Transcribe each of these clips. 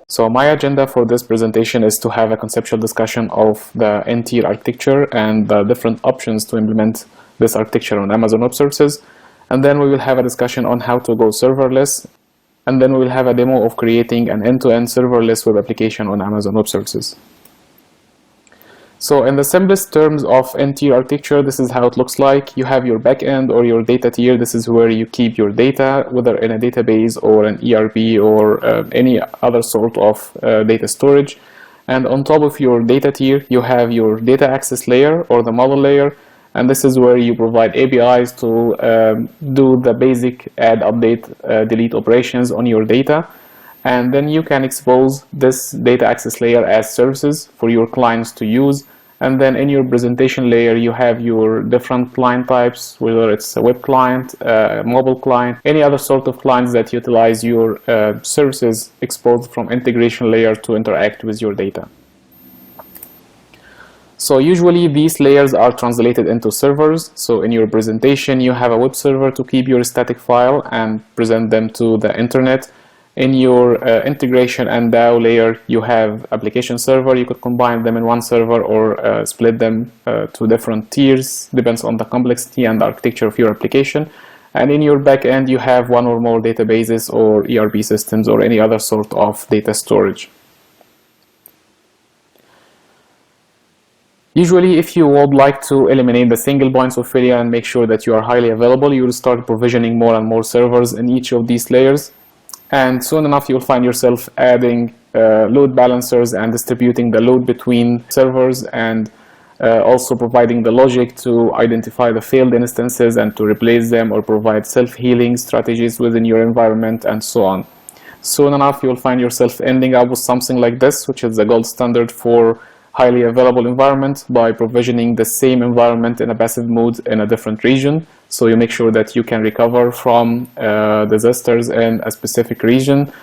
So my agenda for this presentation is to have a conceptual discussion of the N-tier architecture and the different options to implement this architecture on Amazon Web Services. And then we will have a discussion on how to go serverless. And then we will have a demo of creating an end-to-end serverless web application on Amazon Web Services. So in the simplest terms of N-tier architecture, this is how it looks like. You have your backend or your data tier. This is where you keep your data, whether in a database or an ERP or any other sort of data storage. And on top of your data tier, you have your data access layer or the model layer. And this is where you provide APIs to do the basic add, update, delete operations on your data. And then you can expose this data access layer as services for your clients to use. And then in your presentation layer, you have your different client types, whether it's a web client, a mobile client, any other sort of clients that utilize your services exposed from integration layer to interact with your data. So usually these layers are translated into servers. So in your presentation, you have a web server to keep your static file and present them to the internet. In your integration and DAO layer, you have application server. You could combine them in one server or split them to different tiers, depends on the complexity and the architecture of your application. And in your backend, you have one or more databases or ERP systems or any other sort of data storage. Usually, if you would like to eliminate the single points of failure and make sure that you are highly available, you will start provisioning more and more servers in each of these layers. And soon enough, you'll find yourself adding load balancers and distributing the load between servers, and also providing the logic to identify the failed instances and to replace them, or provide self-healing strategies within your environment, and so on. Soon enough, you'll find yourself ending up with something like this, which is the gold standard for highly available environment, by provisioning the same environment in a passive mode in a different region. So you make sure that you can recover from disasters in a specific region.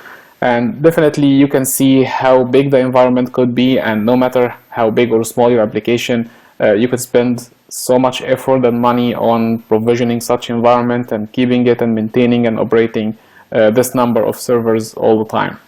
And definitely you can see how big the environment could be, and no matter how big or small your application, you could spend so much effort and money on provisioning such environment and keeping it and maintaining and operating this number of servers all the time.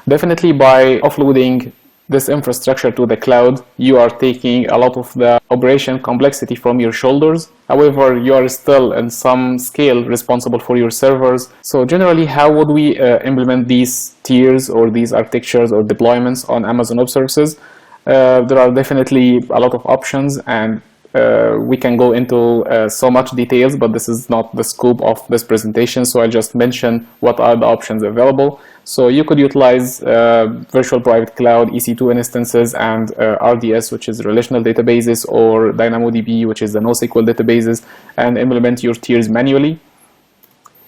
Definitely by offloading this infrastructure to the cloud, you are taking a lot of the operation complexity from your shoulders. However, you are still in some scale responsible for your servers. So generally, how would we implement these tiers or these architectures or deployments on Amazon Web Services? There are definitely a lot of options, and we can go into so much details, but this is not the scope of this presentation, so I'll just mention what are the options available. So you could utilize virtual private cloud, EC2 instances, and RDS, which is relational databases, or DynamoDB, which is the NoSQL databases, and implement your tiers manually.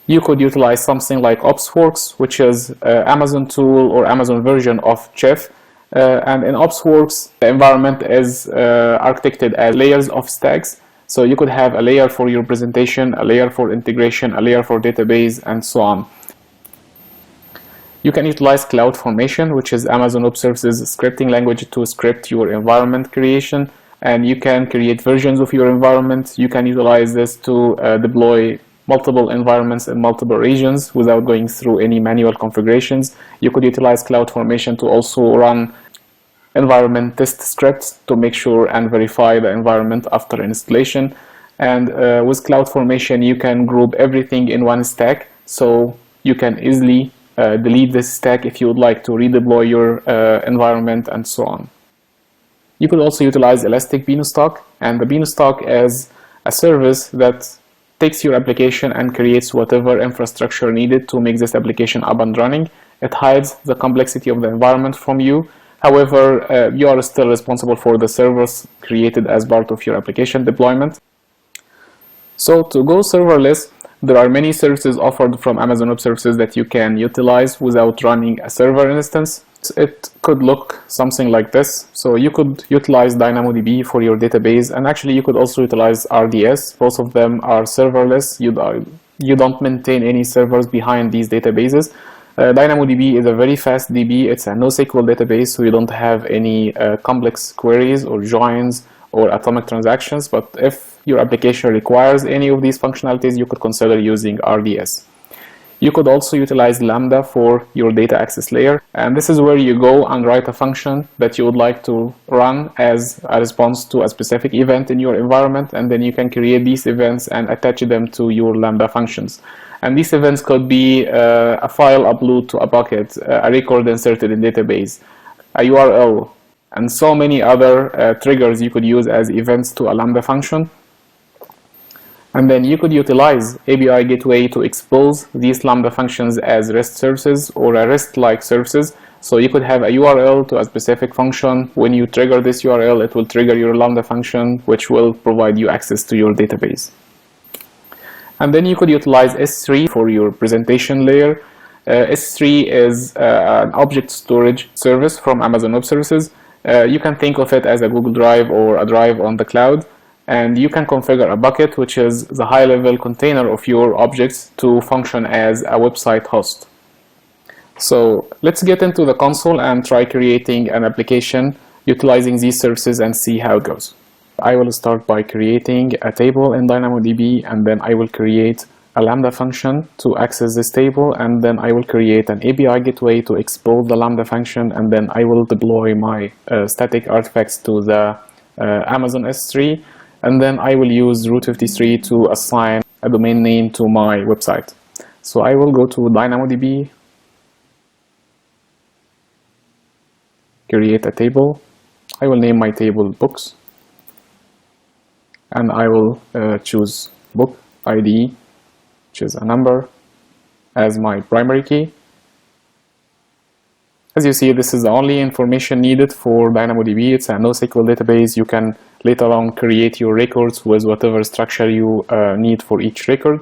You could utilize something like OpsWorks, which is Amazon tool or Amazon version of Chef. And in OpsWorks, the environment is architected as layers of stacks. So you could have a layer for your presentation, a layer for integration, a layer for database, and so on. You can utilize CloudFormation, which is Amazon Web Services scripting language to script your environment creation. And you can create versions of your environment. You can utilize this to deploy multiple environments in multiple regions without going through any manual configurations. You could utilize CloudFormation to also run environment test scripts to make sure and verify the environment after installation. And with CloudFormation, you can group everything in one stack, so you can easily delete this stack if you would like to redeploy your environment, and so on. You could also utilize Elastic Beanstalk, and the Beanstalk is a service that takes your application and creates whatever infrastructure needed to make this application up and running. It hides the complexity of the environment from you. However, you are still responsible for the servers created as part of your application deployment. So to go serverless, there are many services offered from Amazon Web Services that you can utilize without running a server instance. It could look something like this. So you could utilize DynamoDB for your database, and actually you could also utilize RDS. Both of them are serverless. You don't maintain any servers behind these databases. DynamoDB is a very fast DB. It's a NoSQL database, so you don't have any complex queries or joins or atomic transactions. But if your application requires any of these functionalities, you could consider using RDS. You could also utilize Lambda for your data access layer, and this is where you go and write a function that you would like to run as a response to a specific event in your environment, and then you can create these events and attach them to your Lambda functions. And these events could be a file upload to a bucket, a record inserted in database, a URL, and so many other triggers you could use as events to a Lambda function. And then you could utilize API gateway to expose these Lambda functions as REST services or a REST-like services. So you could have a URL to a specific function. When you trigger this URL, it will trigger your Lambda function, which will provide you access to your database. And then you could utilize S3 for your presentation layer. S3 is an object storage service from Amazon Web Services. You can think of it as a Google Drive or a drive on the cloud. And you can configure a bucket, which is the high-level container of your objects, to function as a website host. So let's get into the console and try creating an application utilizing these services and see how it goes. I will start by creating a table in DynamoDB, and then I will create a Lambda function to access this table, and then I will create an API gateway to expose the Lambda function, and then I will deploy my static artifacts to the Amazon S3. And then I will use route 53 to assign a domain name to my website. So I will go to DynamoDB, create a table. I will name my table books, and I will choose book ID, which is a number, as my primary key. As you see, this is the only information needed for DynamoDB. It's a NoSQL database. You can later on create your records with whatever structure you need for each record.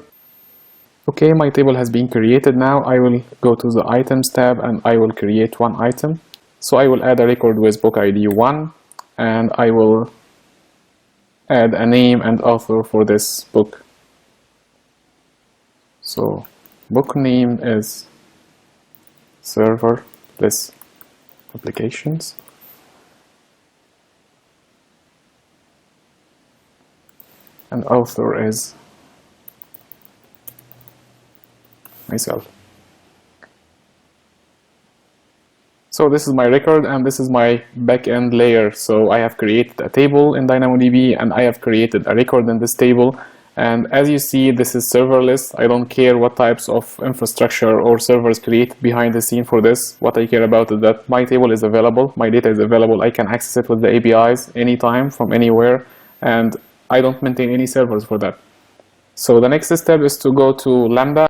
Okay, my table has been created. Now I will go to the items tab and I will create one item. So I will add a record with book ID 1, and I will add a name and author for this book. So book name is Serverless Applications. And author is myself. So this is my record and this is my backend layer. So I have created a table in DynamoDB and I have created a record in this table. And as you see, this is serverless. I don't care what types of infrastructure or servers created behind the scene for this. What I care about is that my table is available, my data is available. I can access it with the APIs anytime from anywhere, and I don't maintain any servers for that. So the next step is to go to Lambda.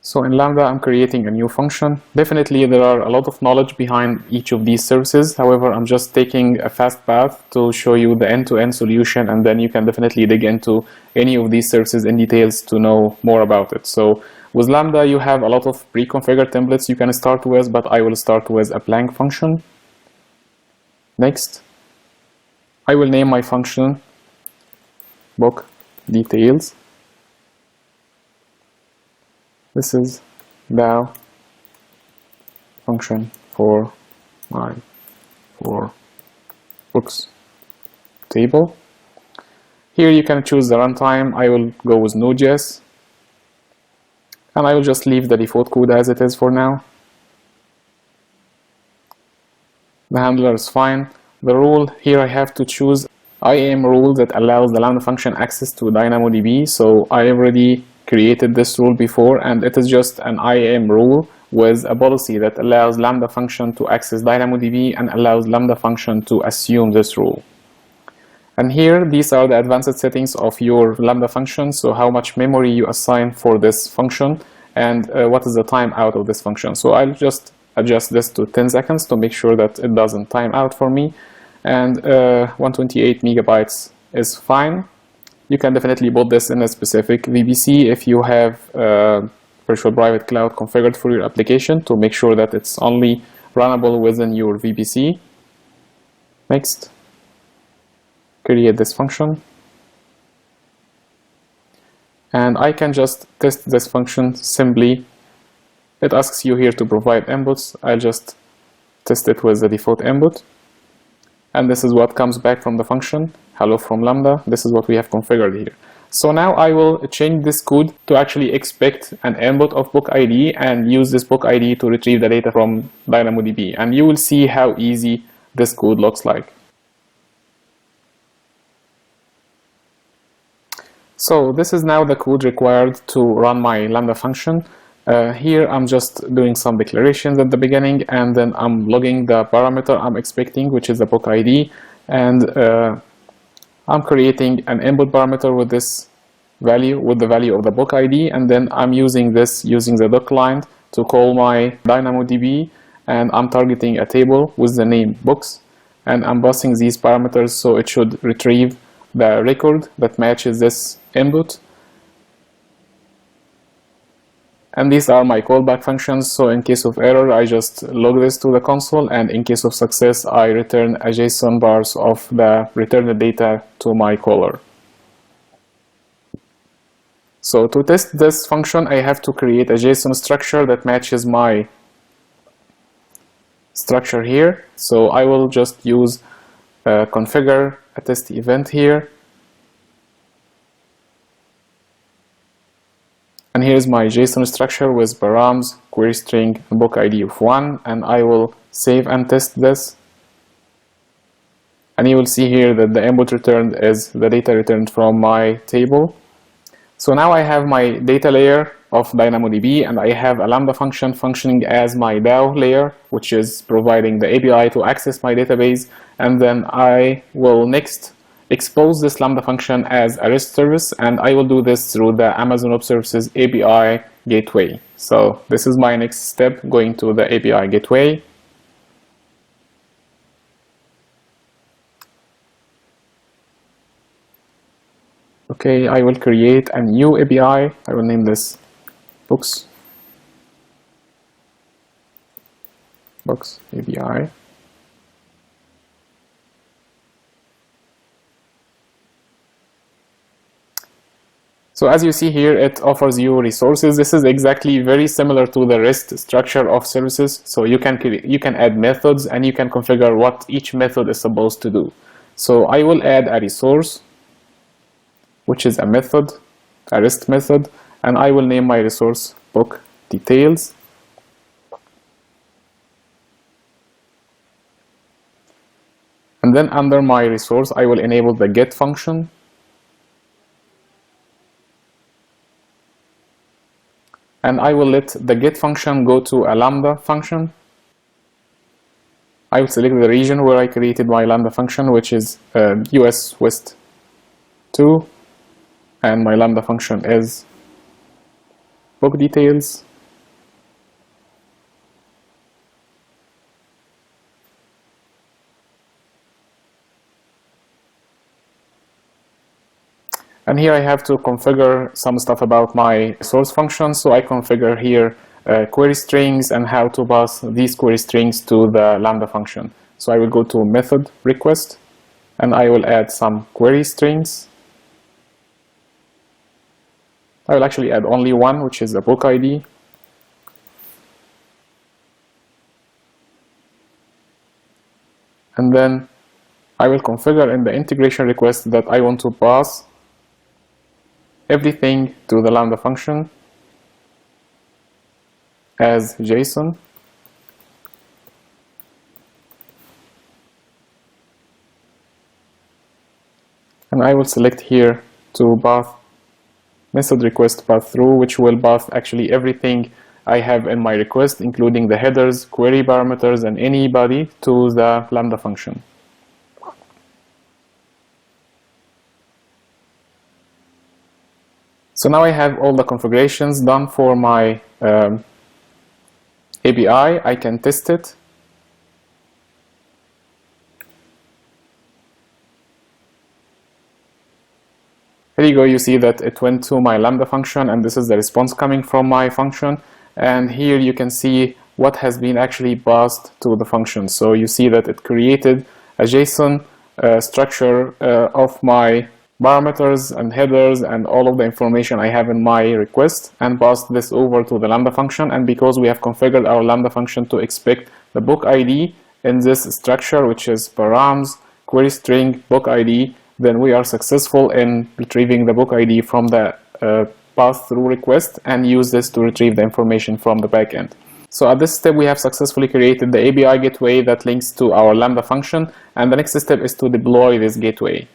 So in Lambda, I'm creating a new function. Definitely there are a lot of knowledge behind each of these services. However, I'm just taking a fast path to show you the end-to-end solution, and then you can definitely dig into any of these services in details to know more about it. So with Lambda, you have a lot of pre-configured templates you can start with, but I will start with a blank function. Next, I will name my function book details. This is the function for my books table. Here you can choose the runtime. I will go with Node.js, and I will just leave the default code as it is for now. The handler is fine. The rule here, I have to choose IAM rule that allows the Lambda function access to DynamoDB. So I already created this rule before, and it is just an IAM rule with a policy that allows Lambda function to access DynamoDB and allows Lambda function to assume this rule. And here, these are the advanced settings of your Lambda function. So how much memory you assign for this function, and what is the time out of this function. So I'll just adjust this to 10 seconds to make sure that it doesn't time out for me. And 128 megabytes is fine. You can definitely put this in a specific VPC if you have virtual private cloud configured for your application to make sure that it's only runnable within your VPC. Next, create this function. And I can just test this function simply. It asks you here to provide inputs. I'll just test it with the default input. And this is what comes back from the function. Hello from Lambda. This is what we have configured here. So now I will change this code to actually expect an input of book ID and use this book ID to retrieve the data from DynamoDB. And you will see how easy this code looks like. So this is now the code required to run my Lambda function. Here I'm just doing some declarations at the beginning, and then I'm logging the parameter I'm expecting, which is the book ID, and I'm creating an input parameter with this value, with the value of the book ID, and then I'm using the doc client to call my DynamoDB, and I'm targeting a table with the name books, and I'm passing these parameters so it should retrieve the record that matches this input. And these are my callback functions, so in case of error I just log this to the console, and in case of success I return a JSON bars of the returned data to my caller. So to test this function I have to create a JSON structure that matches my structure here. So I will just use configure a test event here. And here's my JSON structure with params, query string, and book ID of 1, and I will save and test this. And you will see here that the input returned is the data returned from my table. So now I have my data layer of DynamoDB, and I have a Lambda function functioning as my DAO layer, which is providing the API to access my database. And then I will next expose this Lambda function as a REST service, and I will do this through the Amazon Web Services API gateway. So this is my next step, going to the API gateway. Okay, I will create a new API. I will name this books API. So as you see here, it offers you resources. This is exactly very similar to the REST structure of services. So you can add methods, and you can configure what each method is supposed to do. So I will add a resource, which is a method, a REST method, and I will name my resource book details. And then under my resource, I will enable the get function. And I will let the get function go to a Lambda function. I will select the region where I created my Lambda function, which is US West 2, and my Lambda function is book details. And here I have to configure some stuff about my source function. So I configure here query strings and how to pass these query strings to the Lambda function. So I will go to method request, and I will add some query strings. I will actually add only one, which is the book ID. And then I will configure in the integration request that I want to pass everything to the Lambda function as JSON. And I will select here to path method request path through, which will path actually everything I have in my request, including the headers, query parameters, and any body to the Lambda function. So now I have all the configurations done for my API. I can test it. Here you go, you see that it went to my Lambda function, and this is the response coming from my function. And here you can see what has been actually passed to the function. So you see that it created a JSON structure of my parameters and headers and all of the information I have in my request, and passed this over to the Lambda function. And because we have configured our Lambda function to expect the book ID in this structure, which is params, query string, book ID, then we are successful in retrieving the book ID from the pass-through request and use this to retrieve the information from the backend. So at this step, we have successfully created the API gateway that links to our Lambda function, and the next step is to deploy this gateway.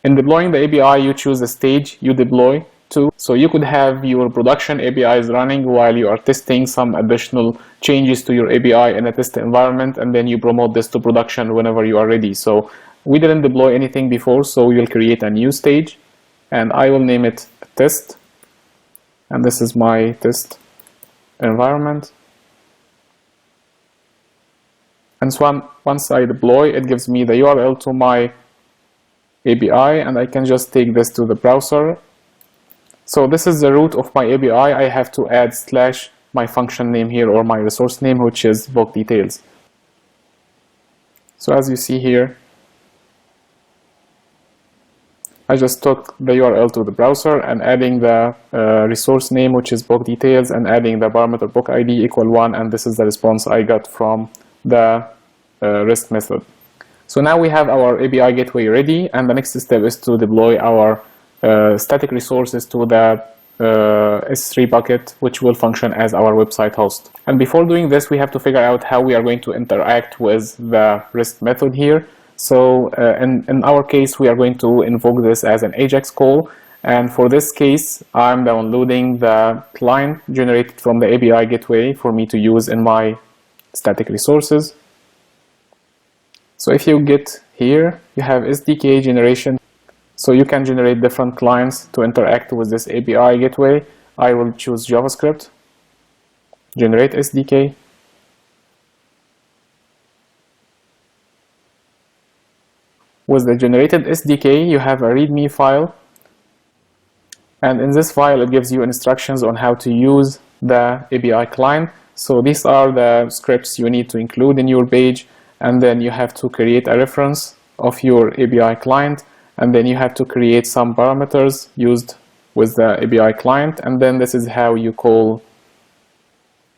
In deploying the API, you choose the stage you deploy to. So you could have your production APIs running while you are testing some additional changes to your API in a test environment, and then you promote this to production whenever you are ready. So we didn't deploy anything before, so we will create a new stage, and I will name it test, and this is my test environment. And so once I deploy, it gives me the URL to my API, and I can just take this to the browser. So this is the root of my API. I have to add / my function name here, or my resource name, which is book details. So as you see here, I just took the URL to the browser and adding the resource name, which is book details, and adding the parameter book ID equal 1, and this is the response I got from the REST method. So now we have our API gateway ready, and the next step is to deploy our static resources to the S3 bucket, which will function as our website host. And before doing this, we have to figure out how we are going to interact with the REST method here. So in our case, we are going to invoke this as an AJAX call, and for this case, I'm downloading the client generated from the API gateway for me to use in my static resources. So if you get here, you have SDK generation, so you can generate different clients to interact with this API gateway. I will choose JavaScript, generate SDK. With the generated SDK, you have a README file, and in this file it gives you instructions on how to use the API client. So these are the scripts you need to include in your page, and then you have to create a reference of your API client, and then you have to create some parameters used with the API client, and then this is how you call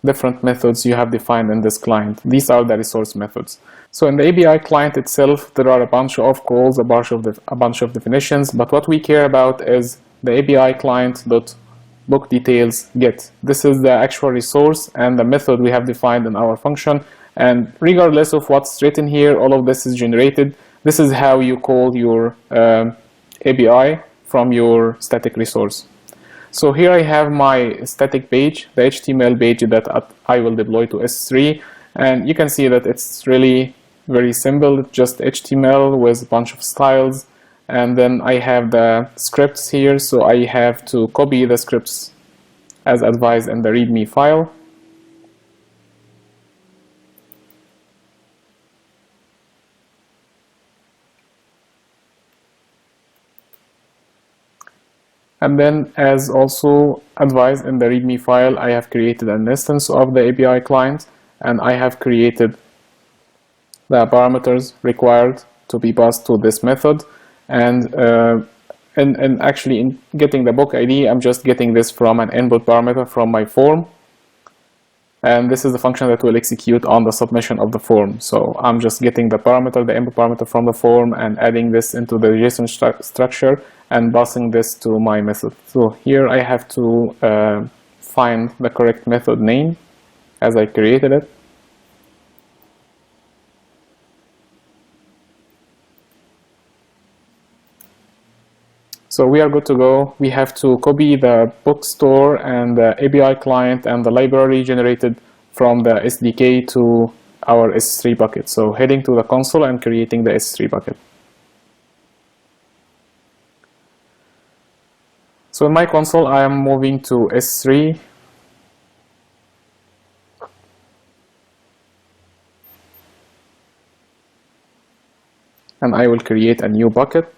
different methods you have defined in this client. These are the resource methods. So in the API client itself, there are a bunch of calls, a bunch of definitions, but what we care about is the API client.book details get. This is the actual resource and the method we have defined in our function, and regardless of what's written here, all of this is generated. This is how you call your API from your static resource. So here I have my static page, the HTML page that I will deploy to S3, and you can see that it's really very simple, just HTML with a bunch of styles, and then I have the scripts here, so I have to copy the scripts as advised in the README file. And then, as also advised in the README file, I have created an instance of the API client, and I have created the parameters required to be passed to this method. And actually, in getting the book ID, I'm just getting this from an input parameter from my form. And this is the function that will execute on the submission of the form. So I'm just getting the parameter, the input parameter from the form, and adding this into the JSON structure and passing this to my method. So here I have to find the correct method name as I created it. So we are good to go. We have to copy the bookstore and the API client and the library generated from the SDK to our S3 bucket. So heading to the console and creating the S3 bucket. So in my console, I am moving to S3. And I will create a new bucket.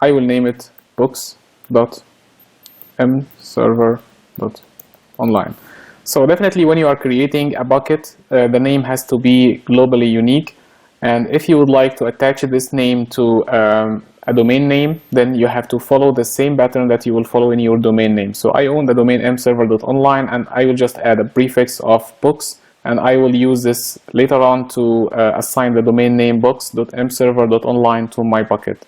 I will name it books.mserver.online. So definitely when you are creating a bucket, the name has to be globally unique. And if you would like to attach this name to a domain name, then you have to follow the same pattern that you will follow in your domain name. So I own the domain mserver.online, and I will just add a prefix of books and I will use this later on to assign the domain name box.mserver.online to my bucket.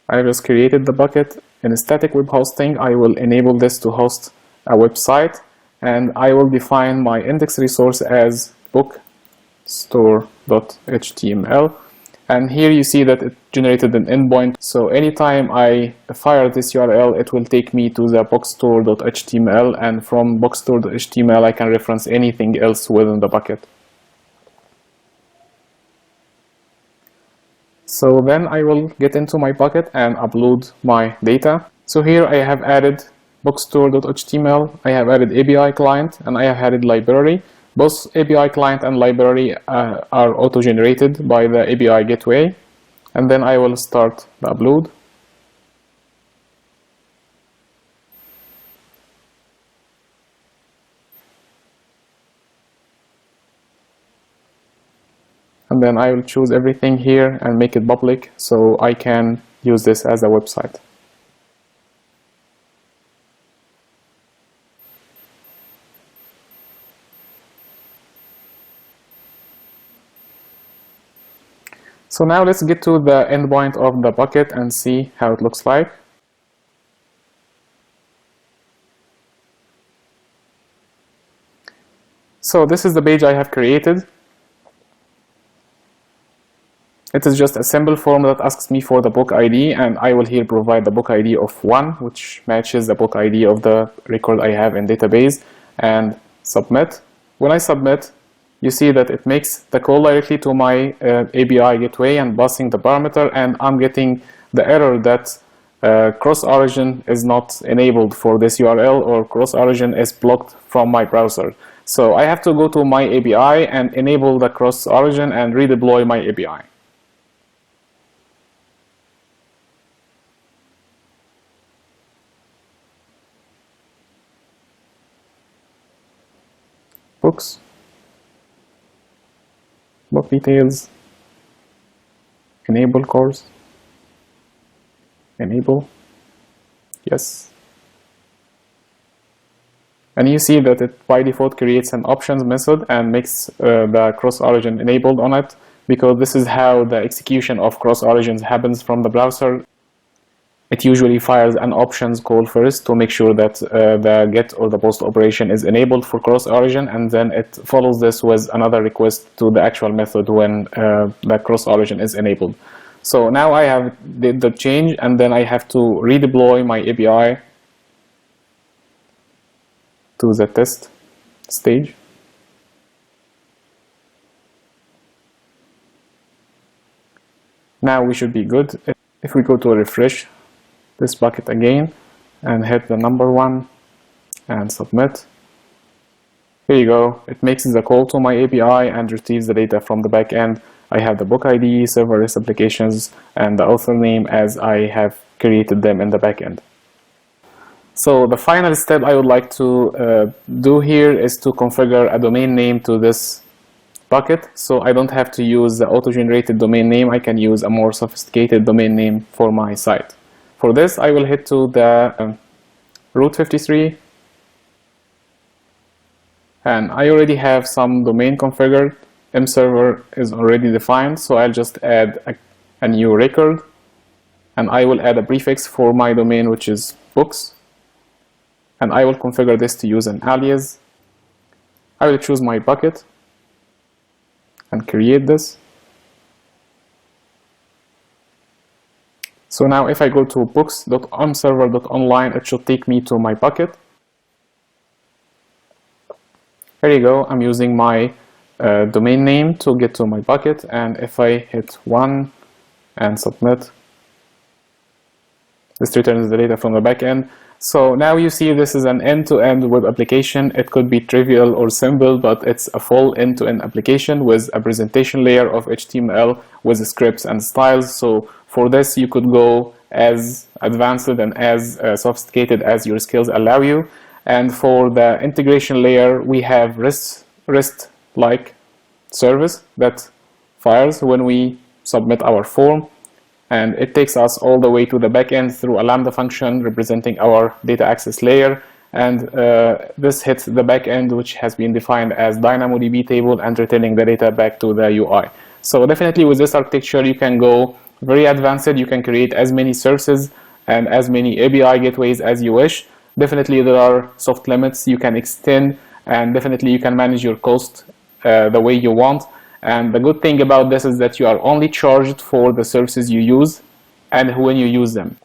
I just created the bucket. In static web hosting, I will enable this to host a website, and I will define my index resource as bookstore.html. And here you see that it generated an endpoint. So anytime I fire this URL, it will take me to the bookstore.html, and from bookstore.html I can reference anything else within the bucket. So then I will get into my bucket and upload my data. So here I have added bookstore.html, I have added API client, and I have added library. Both API client and library are auto-generated by the API gateway. And then I will start the upload. And then I will choose everything here and make it public so I can use this as a website. So now let's get to the endpoint of the bucket and see how it looks like. So this is the page I have created. It is just a simple form that asks me for the book ID, and I will here provide the book ID of 1, which matches the book ID of the record I have in database, and submit. When I submit, you see that it makes the call directly to my API gateway and passing the parameter, and I'm getting the error that cross-origin is not enabled for this URL, or cross-origin is blocked from my browser. So I have to go to my API and enable the cross-origin and redeploy my API. Books, book details, enable CORS, enable, yes. And you see that it by default creates an options method and makes the cross-origin enabled on it, because this is how the execution of cross-origins happens from the browser. It usually fires an options call first to make sure that the get or the post operation is enabled for cross-origin, and then it follows this with another request to the actual method when the cross-origin is enabled. So now I have did the change, and then I have to redeploy my API to the test stage. Now we should be good. If we go to refresh this bucket again and hit the number 1 and submit, here you go. It makes the call to my API and retrieves the data from the backend. I have the book ID, serverless applications, and the author name as I have created them in the backend. So the final step I would like to do here is to configure a domain name to this bucket, so I don't have to use the auto-generated domain name. I can use a more sophisticated domain name for my site. For this, I will head to the Route 53, and I already have some domain configured. mserver is already defined, so I'll just add a new record, and I will add a prefix for my domain, which is books, and I will configure this to use an alias. I will choose my bucket and create this. So now if I go to books.mserver.online, it should take me to my bucket. Here you go. I'm using my domain name to get to my bucket, and if I hit 1 and submit, this returns the data from the backend. So now you see this is an end-to-end web application. It could be trivial or simple, but it's a full end-to-end application with a presentation layer of HTML with scripts and styles. So for this, you could go as advanced and as sophisticated as your skills allow you. And for the integration layer, we have REST-like service that fires when we submit our form. And it takes us all the way to the backend through a Lambda function representing our data access layer. and this hits the backend, which has been defined as DynamoDB table and returning the data back to the UI. So definitely with this architecture, you can go very advanced. You can create as many services and as many API gateways as you wish. Definitely there are soft limits you can extend, and definitely you can manage your cost the way you want. And the good thing about this is that you are only charged for the services you use and when you use them.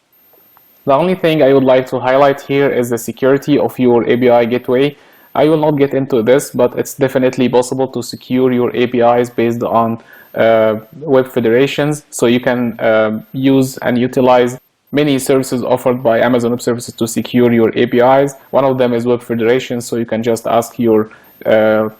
The only thing I would like to highlight here is the security of your API gateway. I will not get into this, but it's definitely possible to secure your APIs based on web federations. So you can use and utilize many services offered by Amazon Web Services to secure your APIs. One of them is web federation, so you can just ask your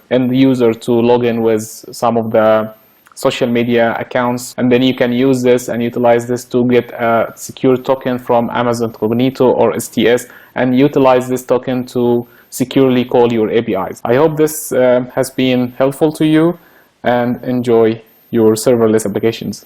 end user to log in with some of the social media accounts, and then you can use this and utilize this to get a secure token from Amazon Cognito or STS and utilize this token to securely call your APIs. I hope this has been helpful to you, and enjoy your serverless applications.